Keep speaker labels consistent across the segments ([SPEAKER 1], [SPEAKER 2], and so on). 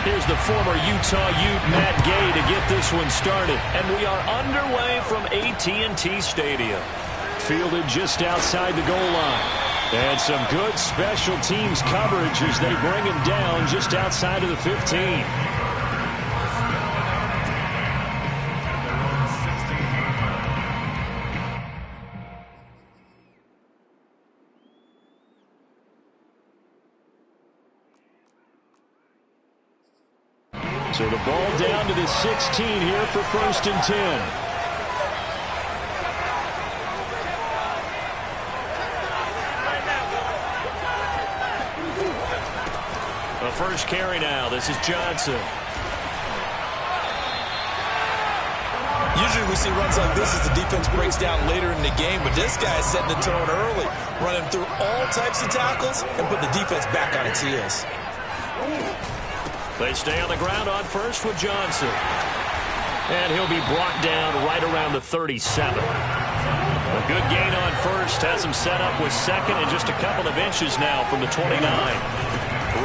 [SPEAKER 1] Here's the former Utah Ute, Matt Gay, to get this one started. And we are underway from AT&T Stadium. Fielded just outside the goal line. And some good special teams coverage as they bring him down just outside of the 15. So the ball down to the 16 here for 1st and 10. The first carry now. This is Johnson.
[SPEAKER 2] Usually we see runs like this as the defense breaks down later in the game, but this guy is setting the tone early, running through all types of tackles and put the defense back on its heels.
[SPEAKER 1] They stay on the ground on first with Johnson. And he'll be brought down right around the 37. A good gain on first has him set up with second and just a couple of inches now from the 29.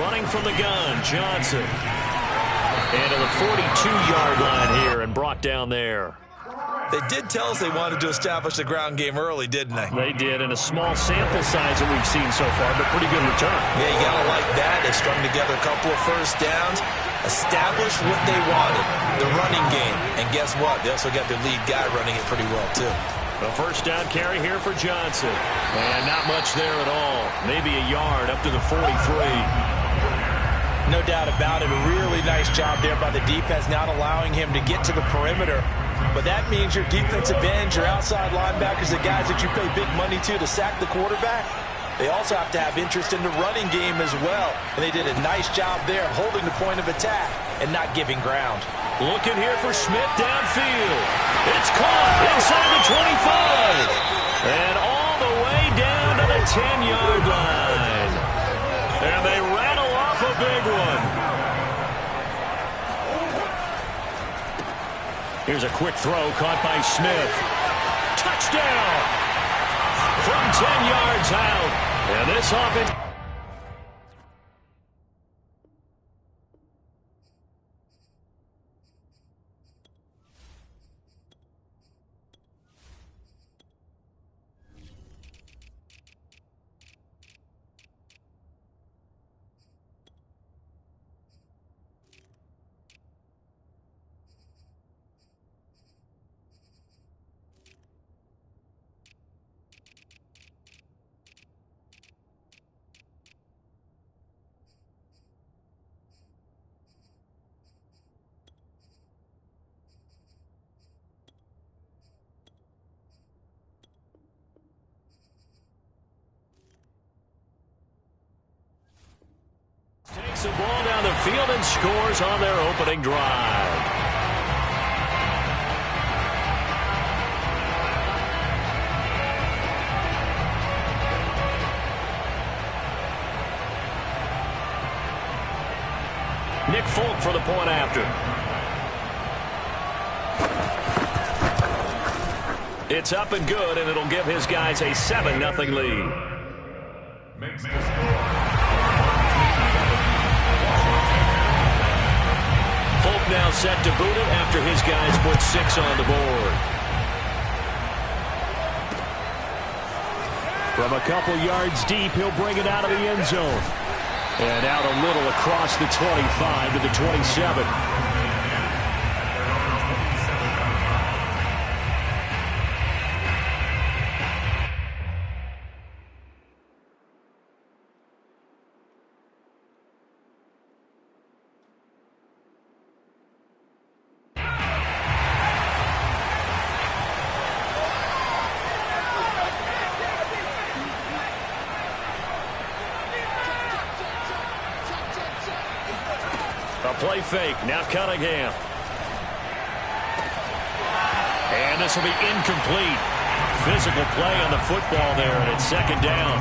[SPEAKER 1] Running from the gun, Johnson. And to the 42-yard line here and brought down there.
[SPEAKER 2] They did tell us they wanted to establish the ground game early, didn't they?
[SPEAKER 1] They did, in a small sample size that we've seen so far, but pretty good return.
[SPEAKER 2] Yeah, you got to like that. They strung together a couple of first downs, established what they wanted, the running game. And guess what? They also got their lead guy running it pretty well, too.
[SPEAKER 1] A first down carry here for Johnson. And not much there at all. Maybe a yard up to the 43.
[SPEAKER 2] No doubt about it. A really nice job there by the defense, not allowing him to get to the perimeter. But that means your defensive ends, your outside linebackers, the guys that you pay big money to sack the quarterback, they also have to have interest in the running game as well. And they did a nice job there of holding the point of attack and not giving ground.
[SPEAKER 1] Looking here for Smith downfield. It's caught inside the 25. And all the way down to the 10-yard line. And they rattle off a big one. Here's a quick throw caught by Smith. Touchdown! From 10 yards out. And this offense... Takes the ball down the field and scores on their opening drive. Nick Folk for the point after. It's up and good, and it'll give his guys a 7-0 lead.
[SPEAKER 3] Makes the score.
[SPEAKER 1] Folk now set to boot it after his guys put 6 on the board. From a couple yards deep, he'll bring it out of the end zone. And out a little across the 25 to the 27. A play fake. Now Cunningham. And this will be incomplete. Physical play on the football there, and it's second down.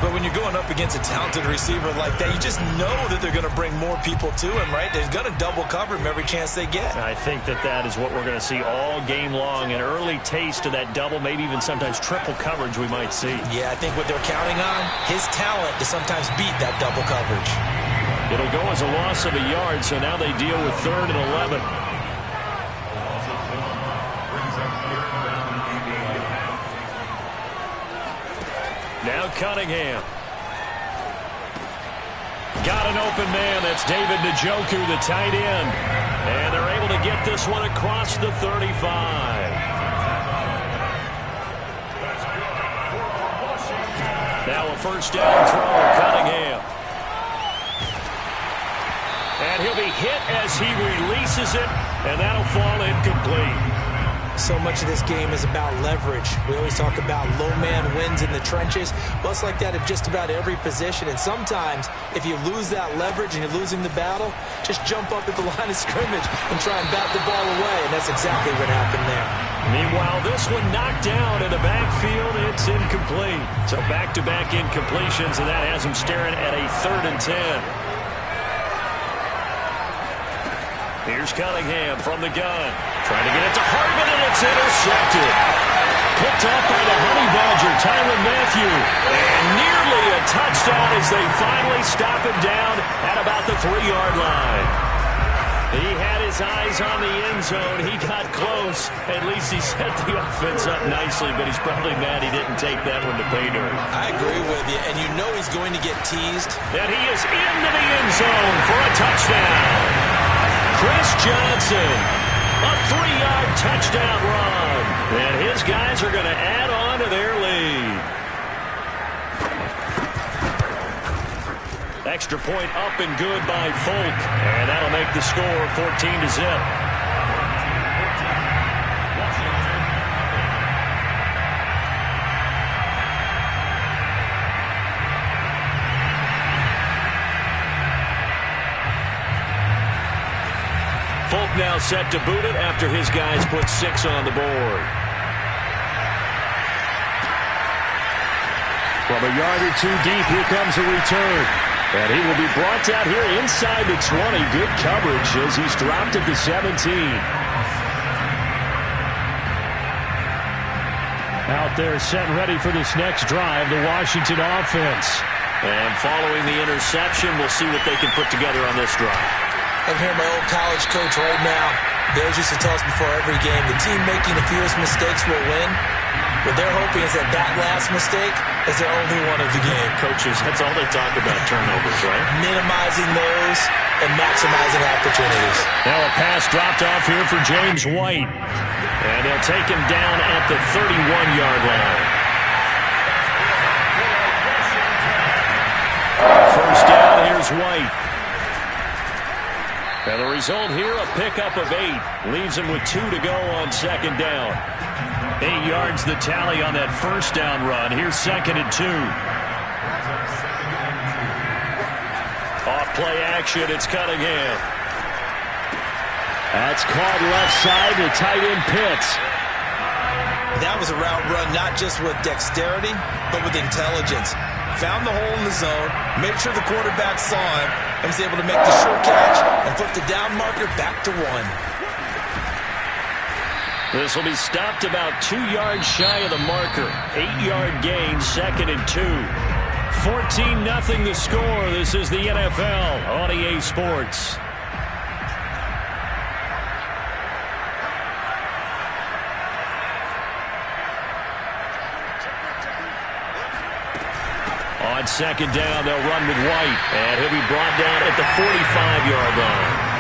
[SPEAKER 2] But when you're going up against a talented receiver like that, you just know that they're going to bring more people to him, right? They're going to double cover him every chance they get.
[SPEAKER 1] I think that is what we're going to see all game long. An early taste of that double, maybe even sometimes triple coverage we might see.
[SPEAKER 2] Yeah, I think what they're counting on, his talent to sometimes beat that double coverage.
[SPEAKER 1] It'll go as a loss of a yard, so now they deal with 3rd and 11. Now Cunningham. Got an open man. That's David Njoku, the tight end. And they're able to get this one across the 35. Now a first down throw, Cunningham. And he'll be hit as he releases it, and that'll fall incomplete.
[SPEAKER 2] So much of this game is about leverage. We always talk about low man wins in the trenches. Well, it's like that at just about every position. And sometimes, if you lose that leverage and you're losing the battle, just jump up at the line of scrimmage and try and bat the ball away. And that's exactly what happened there.
[SPEAKER 1] Meanwhile, this one knocked down in the backfield. It's incomplete. So back-to-back incompletions, and that has him staring at a 3rd and 10. Here's Cunningham from the gun. Trying to get it to Hartman, and it's intercepted. Picked off by the Honey Badger, Tyrann Mathieu. And nearly a touchdown as they finally stop him down at about the 3-yard line. He had his eyes on the end zone. He got close. At least he set the offense up nicely, but he's probably mad he didn't take that one to pay dirt.
[SPEAKER 2] I agree with you, and you know he's going to get teased.
[SPEAKER 1] And he is into the end zone for a touchdown. Chris Johnson, a 3-yard touchdown run. And his guys are going to add on to their lead. Extra point up and good by Folk. And that'll make the score 14-0. Folk now set to boot it after his guys put 6 on the board. From a yard or 2 deep, here comes a return. And he will be brought out here inside the 20. Good coverage as he's dropped at the 17. Out there set and ready for this next drive, the Washington offense. And following the interception, we'll see what they can put together on this drive.
[SPEAKER 2] I can hear my old college coach right now. They always used to tell us before every game, the team making the fewest mistakes will win. What they're hoping is that that last mistake is their only one of the game.
[SPEAKER 1] Coaches, that's all they talk about, turnovers, right?
[SPEAKER 2] Minimizing those and maximizing opportunities.
[SPEAKER 1] Now a pass dropped off here for James White. And they'll take him down at the 31-yard line. First down, here's White. And the result here, a pickup of 8. Leaves him with 2 to go on second down. 8 yards the tally on that first down run. Here's 2nd and 2. Off play action, it's Cunningham. That's caught left side to tight end Pitts.
[SPEAKER 2] That was a route run not just with dexterity, but with intelligence. Found the hole in the zone, made sure the quarterback saw him, and was able to make the short catch and flip the down marker back to 1.
[SPEAKER 1] This will be stopped about 2 yards shy of the marker. 8-yard gain, 2nd and 2. 14-0 the score. This is the NFL on EA Sports. On second down, they'll run with White, and he'll be brought down at the 45-yard line.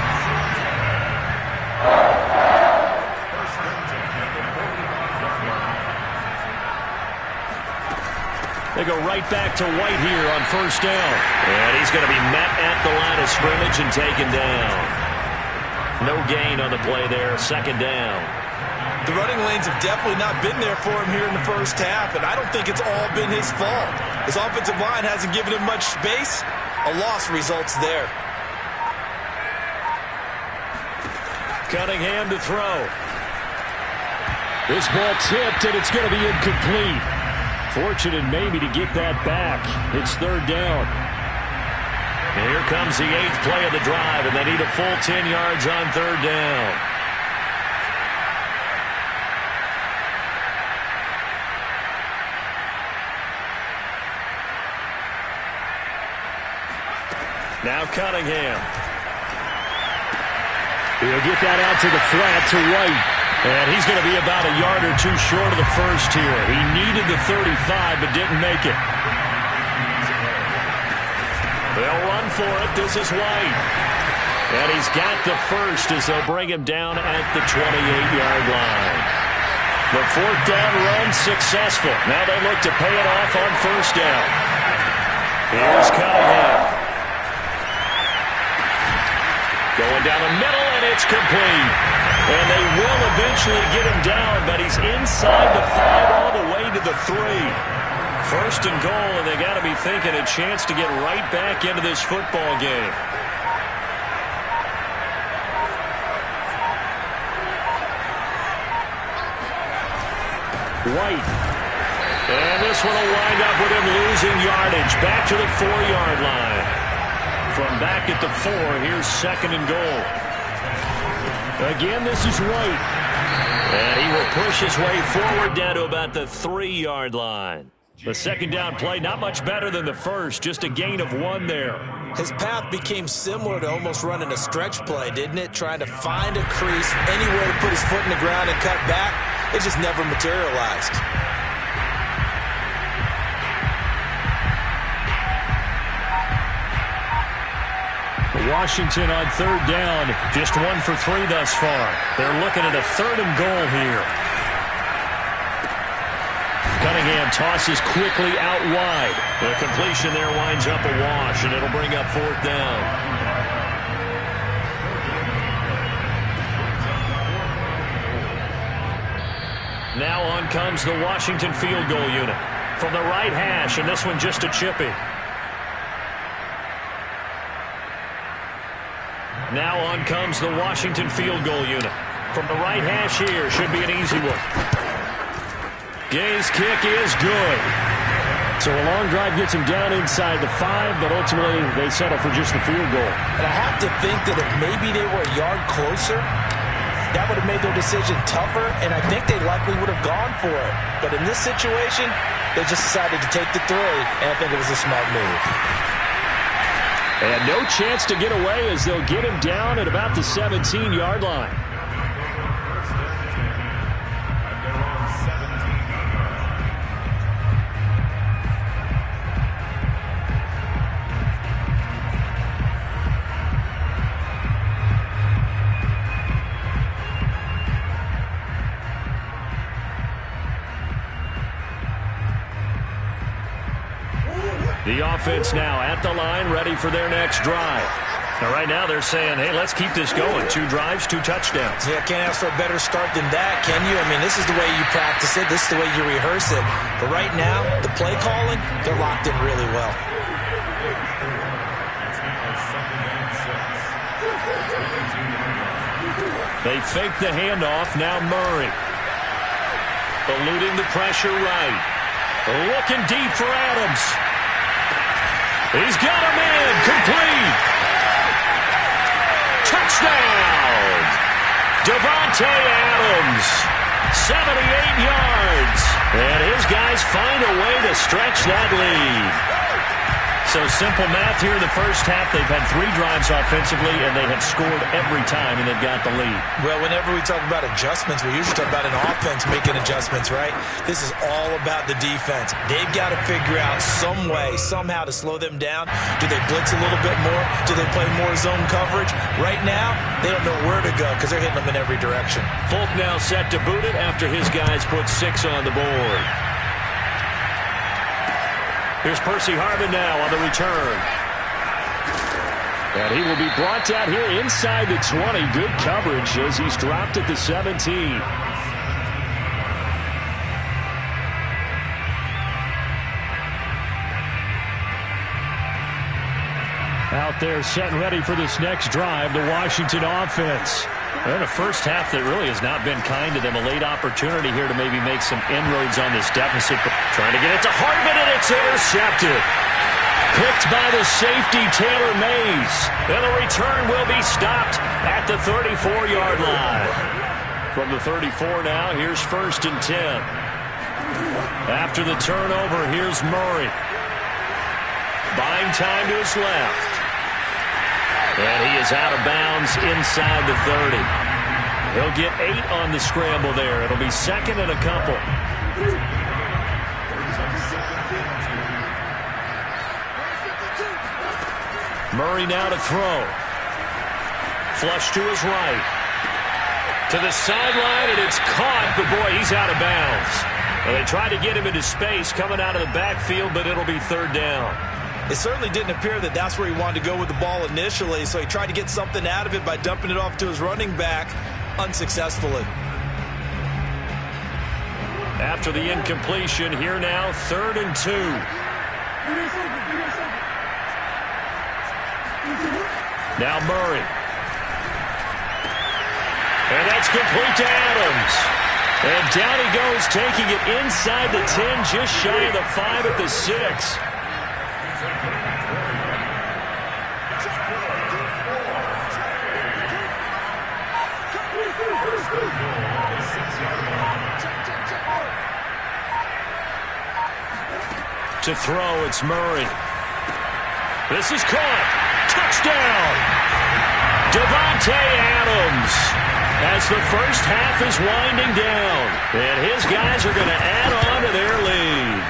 [SPEAKER 1] They go right back to White here on first down. And he's going to be met at the line of scrimmage and taken down. No gain on the play there, second down.
[SPEAKER 2] The running lanes have definitely not been there for him here in the first half, and I don't think it's all been his fault. His offensive line hasn't given him much space. A loss results there.
[SPEAKER 1] Cunningham to throw. This ball tipped, and it's going to be incomplete. Fortunate maybe to get that back. It's third down. And here comes the 8th play of the drive, and they need a full 10 yards on third down. Now Cunningham. He'll get that out to the flat to White. And he's going to be about a yard or two short of the first here. He needed the 35 but didn't make it. They'll run for it. This is White. And he's got the first as they'll bring him down at the 28-yard line. The fourth down run successful. Now they look to pay it off on first down. Here's Cunningham. Going down the middle, and it's complete. And they will eventually get him down, but he's inside the 5 all the way to the 3. First and goal, and they got to be thinking a chance to get right back into this football game. White. And this one will wind up with him losing yardage. Back to the 4-yard line. From back at the 4, here's second and goal. Again, this is White. And he will push his way forward down to about the 3-yard line. The second down play, not much better than the first, just a gain of 1 there.
[SPEAKER 2] His path became similar to almost running a stretch play, didn't it? Trying to find a crease, anywhere to put his foot in the ground and cut back. It just never materialized.
[SPEAKER 1] Washington on third down, just 1 for 3 thus far. They're looking at a third and goal here. Cunningham tosses quickly out wide. The completion there winds up a wash, and it'll bring up fourth down. Now on comes the Washington field goal unit. From the right hash, and this one just a chippy. Now on comes the Washington field goal unit. From the right hash here, should be an easy one. Gay's kick is good. So a long drive gets him down inside the 5, but ultimately they settle for just the field goal.
[SPEAKER 2] And I have to think that if maybe they were a yard closer, that would have made their decision tougher, and I think they likely would have gone for it. But in this situation, they just decided to take the 3, and I think it was a smart move.
[SPEAKER 1] And no chance to get away as they'll get him down at about the 17-yard line. The offense now at the line, ready for their next drive. Now, right now they're saying, hey, let's keep this going. 2 drives, 2 touchdowns.
[SPEAKER 2] Yeah, can't ask for a better start than that, can you? I mean, this is the way you practice it. This is the way you rehearse it. But right now, the play calling, they're locked in really well.
[SPEAKER 1] They fake the handoff. Now Murray. Eluding the pressure right. Looking deep for Adams. He's got a man. Complete. Touchdown. Davante Adams. 78 yards. And his guys find a way to stretch that lead. So simple math here in the first half. They've had 3 drives offensively, and they have scored every time, and they've got the lead.
[SPEAKER 2] Well, whenever we talk about adjustments, we usually talk about an offense making adjustments, right? This is all about the defense. They've got to figure out some way, somehow to slow them down. Do they blitz a little bit more? Do they play more zone coverage? Right now, they don't know where to go because they're hitting them in every direction.
[SPEAKER 1] Folk now set to boot it after his guys put 6 on the board. Here's Percy Harvin now on the return. And he will be brought down here inside the 20. Good coverage as he's dropped at the 17. Out there set and ready for this next drive, the Washington offense. And a first half that really has not been kind to them. A late opportunity here to maybe make some inroads on this deficit. Trying to get it to Harvin, and it's intercepted. Picked by the safety, Taylor Mays. And the return will be stopped at the 34-yard line. From the 34 now, here's first and 10. After the turnover, here's Murray. Buying time to his left. And he is out of bounds inside the 30. He'll get 8 on the scramble there. It'll be second and a couple. Murray now to throw. Flush to his right. To the sideline, and it's caught, but boy, he's out of bounds. Well, they tried to get him into space coming out of the backfield, but it'll be third down.
[SPEAKER 2] It certainly didn't appear that that's where he wanted to go with the ball initially, so he tried to get something out of it by dumping it off to his running back unsuccessfully.
[SPEAKER 1] After the incompletion, here now, 3rd and 2. Now Murray. And that's complete to Adams. And down he goes, taking it inside the 10, just shy of the 5 at the 6. To throw, it's Murray. This is caught. Touchdown! Davante Adams, as the first half is winding down. And his guys are going to add on to their lead.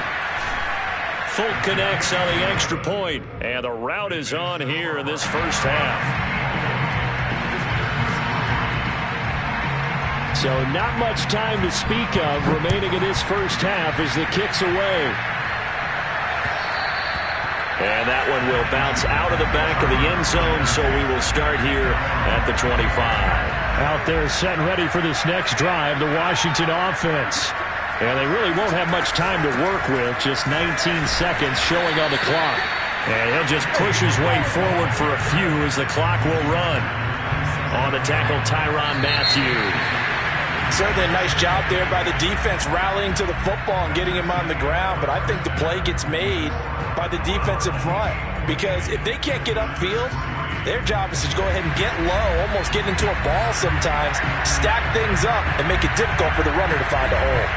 [SPEAKER 1] Folk connects on the extra point, and the route is on here in this first half. So not much time to speak of remaining in this first half as the kick's away. And that one will bounce out of the back of the end zone, so we will start here at the 25.
[SPEAKER 3] Out there set and ready for this next drive, the Washington offense. And they really won't have much time to work with, just 19 seconds showing on the clock.
[SPEAKER 1] And he'll just push his way forward for a few as the clock will run. On the tackle, Tyrann Mathieu.
[SPEAKER 2] Certainly a nice job there by the defense rallying to the football and getting him on the ground, but I think the play gets made by the defensive front, because if they can't get upfield, their job is to go ahead and get low, almost get into a ball sometimes, stack things up, and make it difficult for the runner to find a hole.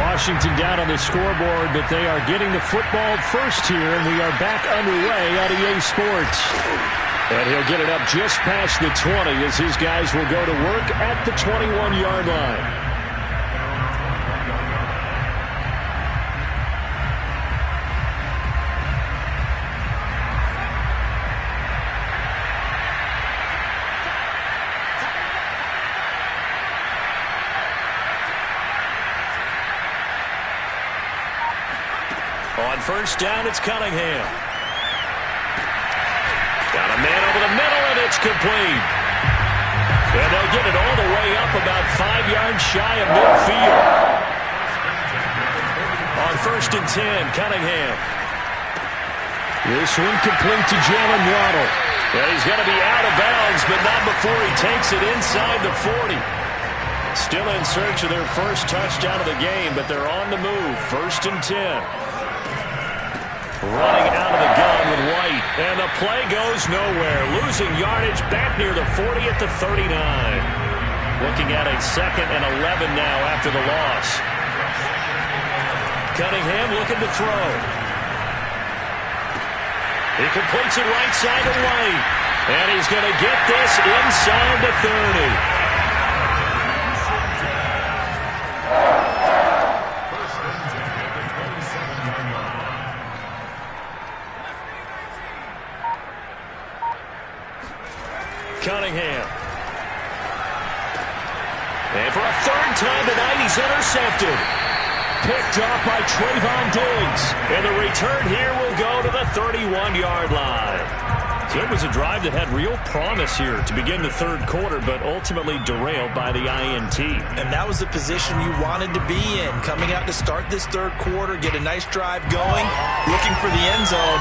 [SPEAKER 3] Washington down on the scoreboard, but they are getting the football first here, and we are back underway on EA Sports.
[SPEAKER 1] And he'll get it up just past the 20 as his guys will go to work at the 21-yard line. On first down, it's Cunningham. Got a man over the middle, and it's complete. And they'll get it all the way up about 5 yards shy of midfield. On first and 10, Cunningham.
[SPEAKER 3] This one complete to Jalen Waddle.
[SPEAKER 1] And he's going to be out of bounds, but not before he takes it inside the 40. Still in search of their first touchdown of the game, but they're on the move. First and 10. Running out of the gun with White. And the play goes nowhere. Losing yardage back near the 40 at the 39. Looking at a 2nd and 11 now after the loss. Cunningham looking to throw. He completes it right side to White. And he's going to get this inside the 30. Cunningham. And for a 3rd time tonight, he's intercepted. Picked off by Trayvon Diggs. And the return here will go to the 31-yard line. So it was a drive that had real promise here to begin the 3rd quarter, but ultimately derailed by the INT.
[SPEAKER 2] And that was the position you wanted to be in. Coming out to start this 3rd quarter, get a nice drive going, looking for the end zone.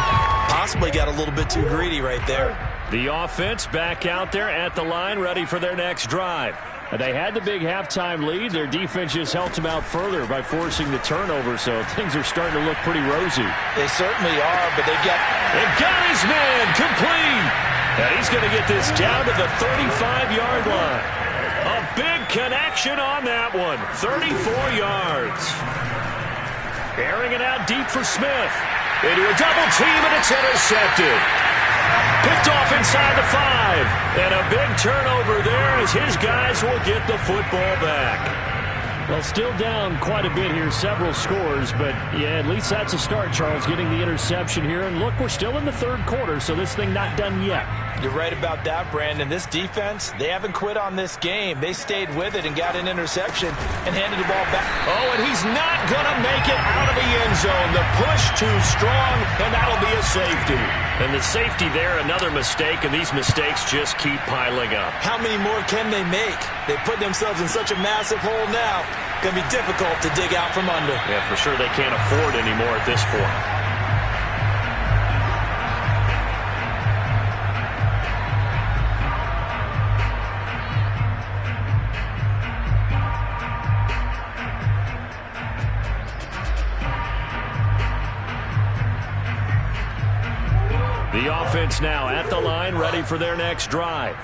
[SPEAKER 2] Possibly got a little bit too greedy right there.
[SPEAKER 1] The offense back out there at the line, ready for their next drive.
[SPEAKER 3] They had the big halftime lead. Their defense just helped them out further by forcing the turnover, so things are starting to look pretty rosy.
[SPEAKER 2] They certainly are, but they've
[SPEAKER 1] got his man complete. And he's going to get this down to the 35-yard line. A big connection on that one. 34 yards. Airing it out deep for Smith. Into a double team, and it's intercepted. Picked off inside the 5. And a big turnover there as his guys will get the football back.
[SPEAKER 3] Well, still down quite a bit here, several scores, but yeah, at least that's a start, Charles, getting the interception here. And look, we're still in the third quarter, so this thing not done yet.
[SPEAKER 2] You're right about that, Brandon. This defense, they haven't quit on this game. They stayed with it and got an interception and handed the ball back.
[SPEAKER 1] Oh, and he's not going to make it out of the end zone. The push too strong, and that'll be a safety. And the safety there, another mistake, and these mistakes just keep piling up.
[SPEAKER 2] How many more can they make? They put themselves in such a massive hole now. Going to be difficult to dig out from under.
[SPEAKER 1] Yeah, for sure they can't afford any more at this point. The offense now at the line, ready for their next drive.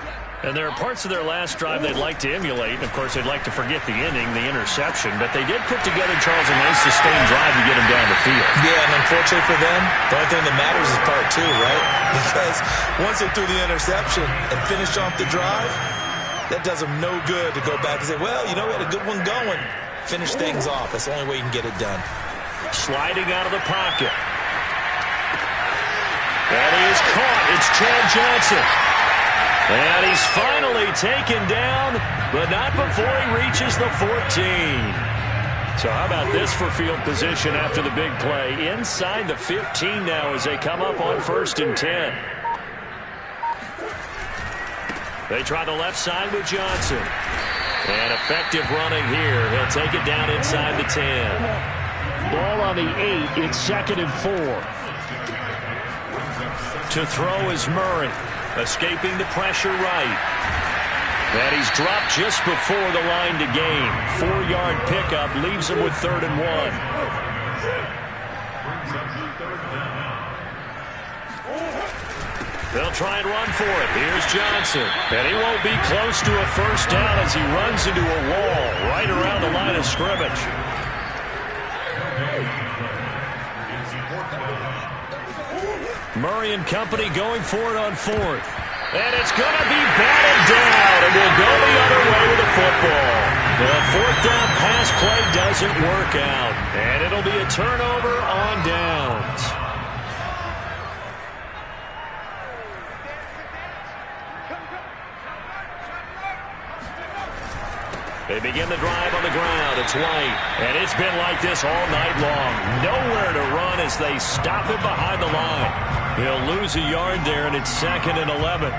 [SPEAKER 1] And there are parts of their last drive they'd like to emulate. Of course, they'd like to forget the inning, the interception. But they did put together, Charles, a nice sustained drive to get them down the field.
[SPEAKER 2] Yeah, and unfortunately for them, the only thing that matters is part 2, right? Because once they threw the interception and finished off the drive, that does them no good to go back and say, well, you know, we had a good one going. Finish things off. That's the only way you can get it done.
[SPEAKER 1] Sliding out of the pocket. And he is caught. It's Chad Johnson. And he's finally taken down, but not before he reaches the 14. So how about this for field position after the big play? Inside the 15 now as they come up on 1st and 10. They try the left side with Johnson. And effective running here. He'll take it down inside the 10.
[SPEAKER 3] Ball on the 8. It's 2nd and 4.
[SPEAKER 1] To throw is Murray. Escaping the pressure right. And he's dropped just before the line to gain. 4-yard pickup leaves him with 3rd and 1. They'll try and run for it. Here's Johnson. And he won't be close to a first down as he runs into a wall right around the line of scrimmage. Murray and company going for it on 4th. And it's going to be batted down, and we'll go the other way with the football. The 4th down pass play doesn't work out, and it'll be a turnover on downs. They begin the drive on the ground. It's White, and it's been like this all night long. Nowhere to run as they stop him behind the line. He'll lose a yard there, and it's 2nd and 11.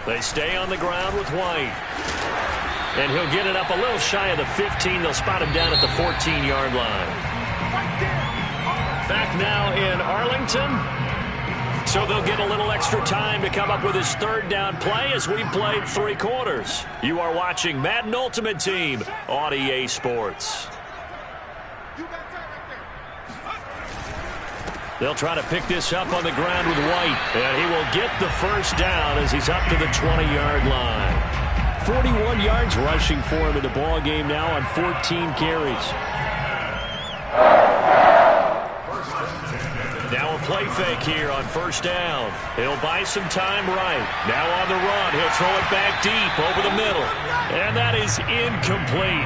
[SPEAKER 1] They stay on the ground with White. And he'll get it up a little shy of the 15. They'll spot him down at the 14-yard line. Back now in Arlington. So they'll get a little extra time to come up with his 3rd down play as we've played 3 quarters. You are watching Madden Ultimate Team on EA Sports. They'll try to pick this up on the ground with White. And he will get the first down as he's up to the 20-yard line. 41 yards rushing for him in the ball game now on 14 carries. Now a play fake here on 1st down. He'll buy some time right. Now on the run, he'll throw it back deep over the middle. And that is incomplete.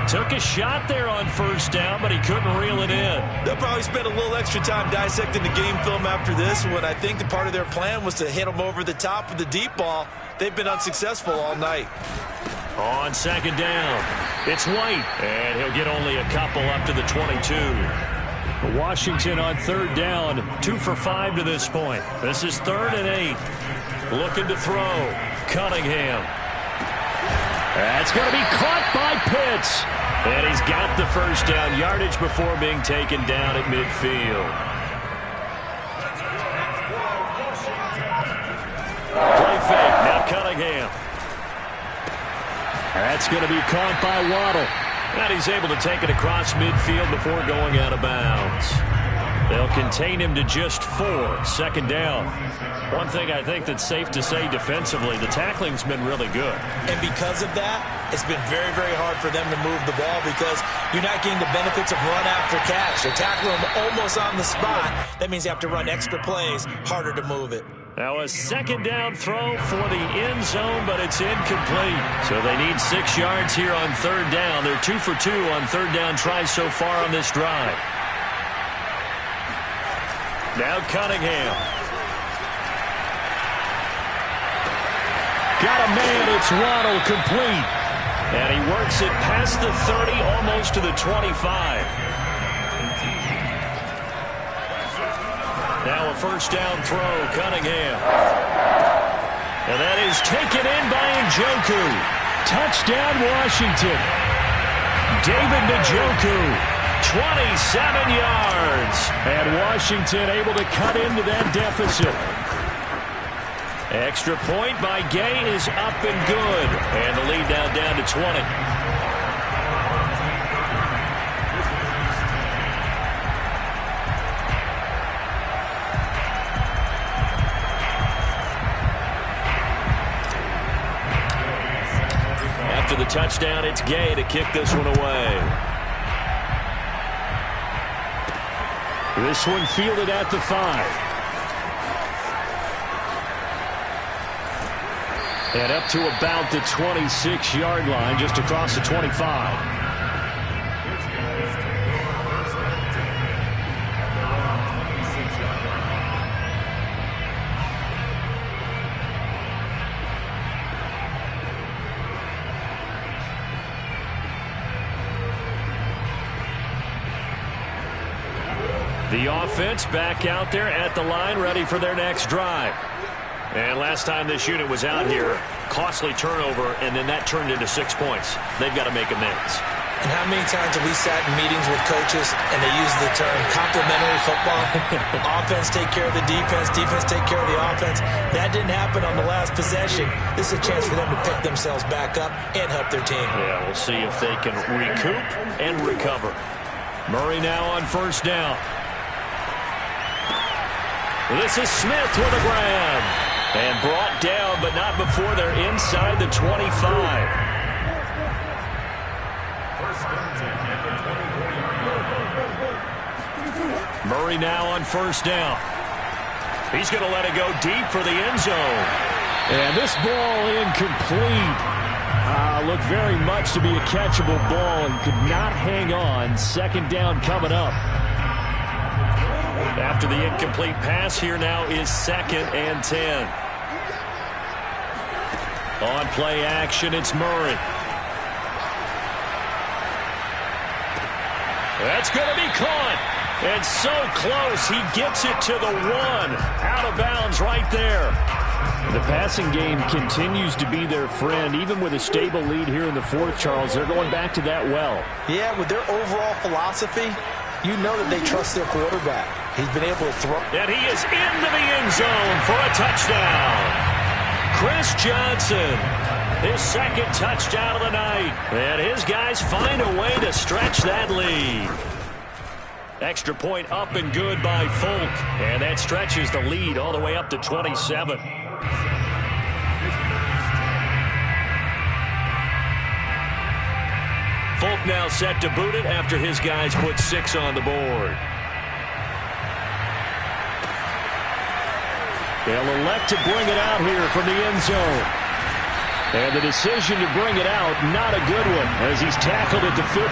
[SPEAKER 1] Took a shot there on 1st down, but he couldn't reel it in.
[SPEAKER 2] They'll probably spend a little extra time dissecting the game film after this one. I think the part of their plan was to hit him over the top of the deep ball. They've been unsuccessful all night.
[SPEAKER 1] On 2nd down, it's White, and he'll get only a couple up to the 22.
[SPEAKER 3] Washington on 3rd down, 2 for 5 to this point.
[SPEAKER 1] This is 3rd and 8. Looking to throw. Cunningham. That's going to be caught by Pitts. And he's got the first down yardage before being taken down at midfield. Play fake. Now Cunningham.
[SPEAKER 3] That's going to be caught by Waddle.
[SPEAKER 1] And he's able to take it across midfield before going out of bounds. They'll contain him to just 4. Second down. One thing I think that's safe to say defensively, the tackling's been really good.
[SPEAKER 2] And because of that, it's been very, very hard for them to move the ball because you're not getting the benefits of run after catch. They're tackling them almost on the spot. That means you have to run extra plays, harder to move it.
[SPEAKER 1] Now a second down throw for the end zone, but it's incomplete. So they need 6 yards here on third down. They're 2 for 2 on third down tries so far on this drive. Now Cunningham. Got a man, it's Waddle, complete. And he works it past the 30, almost to the 25. Now a first down throw, Cunningham. And that is taken in by Njoku. Touchdown, Washington. David Njoku, 27 yards. And Washington able to cut into that deficit. Extra point by Gay is up and good. And the lead now down to 20. After the touchdown, it's Gay to kick this one away.
[SPEAKER 3] This one fielded at the 5. And up to about the 26-yard line, just across the 25. The offense back out there at the line, ready for their next drive. And last time this unit was out here, costly turnover, and then that turned into 6 points. They've got to make amends.
[SPEAKER 2] And how many times have we sat in meetings with coaches and they use the term complementary football? Offense take care of the defense, defense take care of the offense. That didn't happen on the last possession. This is a chance for them to pick themselves back up and help their team.
[SPEAKER 1] Yeah, we'll see if they can recoup and recover. Murray now on first down. This is Smith with a grab. And brought down, but not before they're inside the 25. Murray now on first down. He's going to let it go deep for the end zone.
[SPEAKER 3] And this ball incomplete. Looked very much to be a catchable ball and could not hang on. Second down coming up.
[SPEAKER 1] After the incomplete pass, here now is 2nd and 10. On play action, it's Murray. That's going to be caught. And so close, he gets it to the 1. Out of bounds right there.
[SPEAKER 3] The passing game continues to be their friend. Even with a stable lead here in the 4th, Charles, they're going back to that well.
[SPEAKER 2] Yeah, with their overall philosophy, you know that they trust their quarterback. He's been able to throw.
[SPEAKER 1] And he is into the end zone for a touchdown. Chris Johnson, his 2nd touchdown of the night. And his guys find a way to stretch that lead. Extra point up and good by Folk. And that stretches the lead all the way up to 27. Folk now set to boot it after his guys put 6 on the board.
[SPEAKER 3] They'll elect to bring it out here from the end zone. And the decision to bring it out, not a good one, as he's tackled at the 15.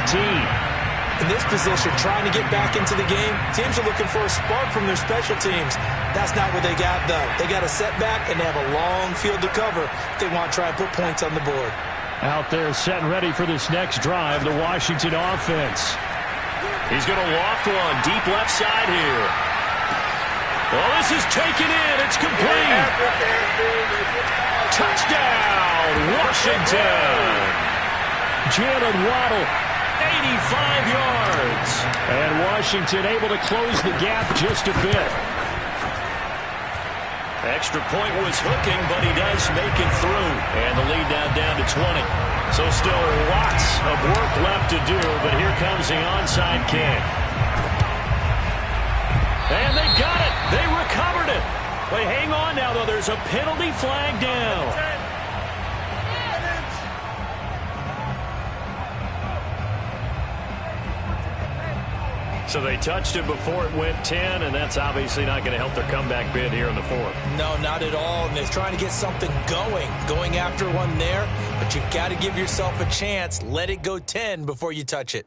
[SPEAKER 2] In this position, trying to get back into the game, teams are looking for a spark from their special teams. That's not what they got, though. They got a setback, and they have a long field to cover if they want to try and put points on the board.
[SPEAKER 3] Out there set and ready for this next drive, the Washington offense.
[SPEAKER 1] He's going to loft one deep left side here. Well, this is taken in. It's complete. Touchdown, Washington.
[SPEAKER 3] Jalen Waddle,
[SPEAKER 1] 85 yards.
[SPEAKER 3] And Washington able to close the gap just a bit.
[SPEAKER 1] Extra point was hooking, but he does make it through. And the lead now down to 20. So still lots of work left to do, but here comes the onside kick. And they got it. They recovered it. Wait, hang on now, though. There's a penalty flag down. So they touched it before it went 10, and that's obviously not going to help their comeback bid here in the fourth.
[SPEAKER 2] No, not at all. And they're trying to get something going after one there. But you've got to give yourself a chance. Let it go 10 before you touch it.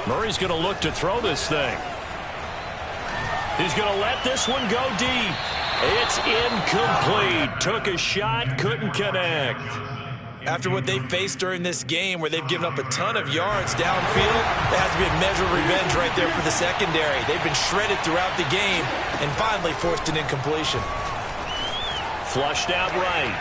[SPEAKER 1] Murray's going to look to throw this thing. He's going to let this one go deep. It's incomplete. Took a shot, couldn't connect.
[SPEAKER 2] After what they faced during this game where they've given up a ton of yards downfield, there has to be a measure of revenge right there for the secondary. They've been shredded throughout the game and finally forced an incompletion.
[SPEAKER 1] Flushed out right.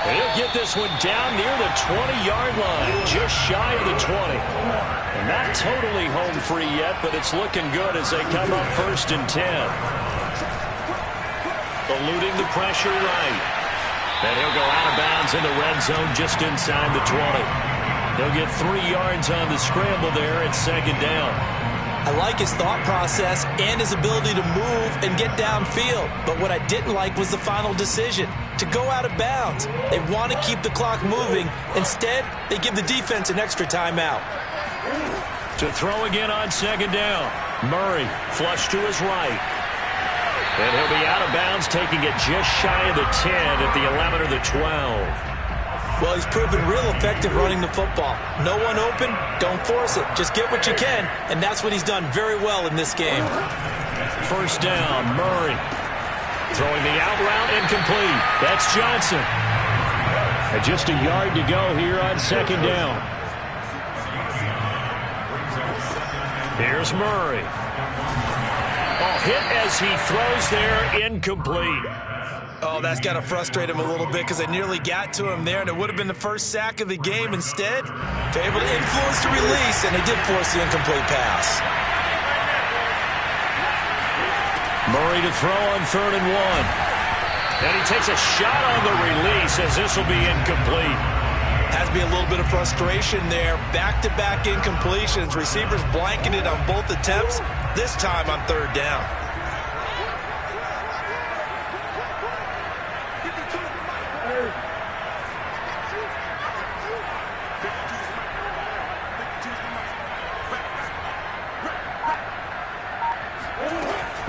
[SPEAKER 1] And he'll get this one down near the 20-yard line, just shy of the 20. And not totally home free yet, but it's looking good as they come up 1st and 10. Eluding the pressure right. And he'll go out of bounds in the red zone just inside the 20. He'll get 3 yards on the scramble there at 2nd down.
[SPEAKER 2] I like his thought process and his ability to move and get downfield. But what I didn't like was the final decision, to go out of bounds. They want to keep the clock moving. Instead, they give the defense an extra timeout.
[SPEAKER 1] To throw again on 2nd down. Murray flush to his right. And he'll be out of bounds, taking it just shy of the 10 at the 11 or the 12.
[SPEAKER 2] Well, he's proven real effective running the football. No one open, don't force it. Just get what you can, and that's what he's done very well in this game.
[SPEAKER 1] 1st down, Murray. Throwing the out route, incomplete. That's Johnson. And just a yard to go here on 2nd down. Here's Murray. Oh, hit as he throws there, incomplete.
[SPEAKER 2] Oh, that's got to frustrate him a little bit because they nearly got to him there, and it would have been the first sack of the game. Instead, they're able to influence the release, and they did force the incomplete pass.
[SPEAKER 1] Murray to throw on 3rd and 1. And he takes a shot on the release as this will be incomplete.
[SPEAKER 2] Has to be a little bit of frustration there. Back-to-back incompletions. Receivers blanketed on both attempts, this time on 3rd down.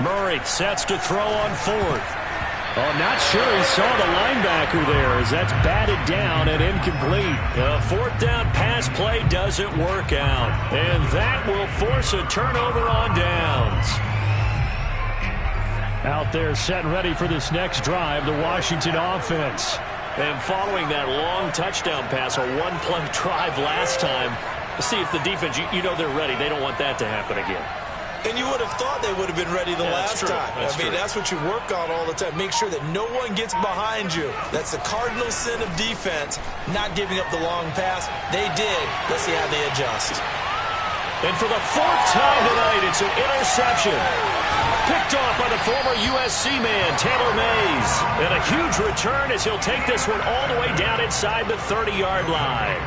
[SPEAKER 1] Murray sets to throw on 4th. Oh, not sure he saw the linebacker there as that's batted down and incomplete. A 4th down pass play doesn't work out. And that will force a turnover on downs. Out there set and ready for this next drive, the Washington offense. And following that long touchdown pass, a one-play drive last time, see if the defense, you know they're ready. They don't want that to happen again.
[SPEAKER 2] And you would have thought they would have been ready the last time. That's what you work on all the time. Make sure that no one gets behind you. That's the cardinal sin of defense, not giving up the long pass. They did. Let's see how they adjust.
[SPEAKER 1] And for the 4th time tonight, it's an interception. Picked off by the former USC man, Taylor Mays. And a huge return as he'll take this one all the way down inside the 30-yard line.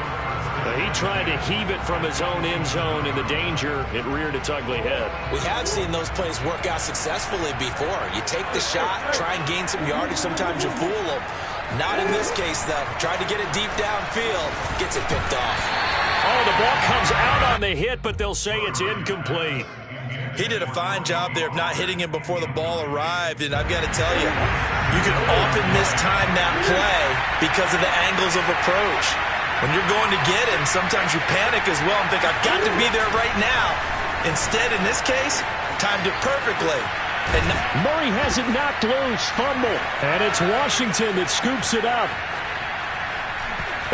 [SPEAKER 1] He tried to heave it from his own end zone, and the danger, it reared its ugly head.
[SPEAKER 2] We have seen those plays work out successfully before. You take the shot, try and gain some yardage. Sometimes you fool them. Not in this case, though. Tried to get it deep downfield. Gets it picked off.
[SPEAKER 1] Oh, the ball comes out on the hit, but they'll say it's incomplete.
[SPEAKER 2] He did a fine job there of not hitting him before the ball arrived, and I've got to tell you, you can often mistime that play because of the angles of approach. When you're going to get him, sometimes you panic as well and think, I've got to be there right now. Instead, in this case, timed it perfectly. And
[SPEAKER 1] Murray has it knocked loose, fumble, and it's Washington that scoops it up.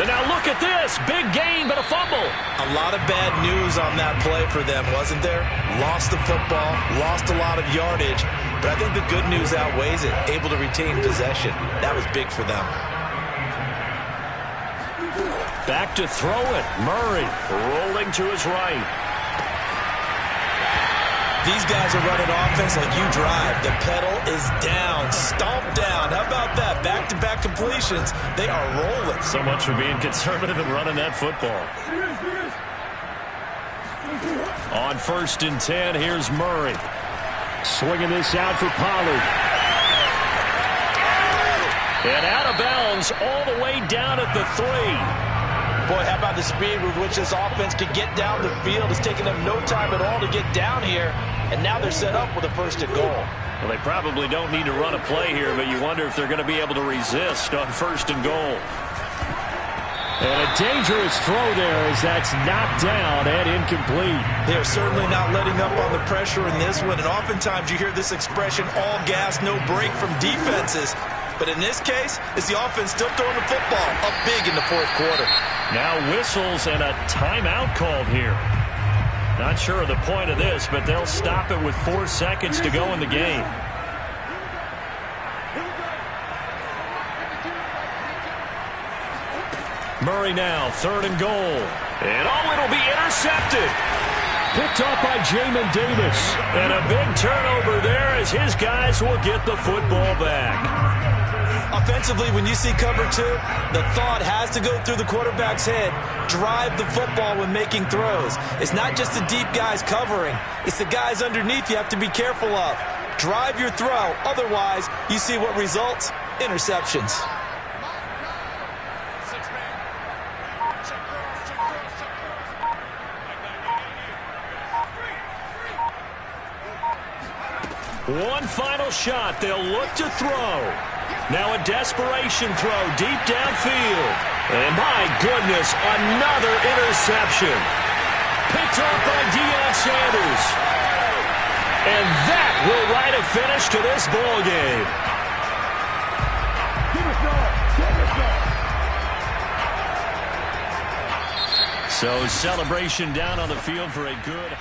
[SPEAKER 1] And now look at this, big gain, but a fumble.
[SPEAKER 2] A lot of bad news on that play for them, wasn't there? Lost the football, lost a lot of yardage, but I think the good news outweighs it. Able to retain possession. That was big for them.
[SPEAKER 1] Back to throw it. Murray rolling to his right.
[SPEAKER 2] These guys are running offense like you drive. The pedal is down, stomp down. How about that? Back-to-back completions. They are rolling.
[SPEAKER 1] So much for being conservative and running that football. On 1st and 10, here's Murray. Swinging this out for Pollard. And out of bounds all the way down at the 3.
[SPEAKER 2] Boy, how about the speed with which this offense can get down the field? It's taken them no time at all to get down here, and now they're set up with a 1st and goal.
[SPEAKER 1] Well, they probably don't need to run a play here, but you wonder if they're going to be able to resist on 1st and goal. And a dangerous throw there as that's knocked down and incomplete.
[SPEAKER 2] They're certainly not letting up on the pressure in this one, and oftentimes you hear this expression, all gas, no break from defenses. But in this case, it's the offense still throwing the football up big in the 4th quarter.
[SPEAKER 1] Now whistles and a timeout called here. Not sure of the point of this, but they'll stop it with 4 seconds to go in the game. Murray now, 3rd and goal. And it'll be intercepted. Picked up by Jamin Davis. And a big turnover there as his guys will get the football back.
[SPEAKER 2] Offensively, when you see cover 2, the thought has to go through the quarterback's head. Drive the football when making throws. It's not just the deep guys covering. It's the guys underneath you have to be careful of. Drive your throw. Otherwise, you see what results? Interceptions.
[SPEAKER 1] One final shot. They'll look to throw. Now a desperation throw deep downfield. And my goodness, another interception. Picked off by Deion Sanders. And that will write a finish to this ball game. So celebration down on the field for a good...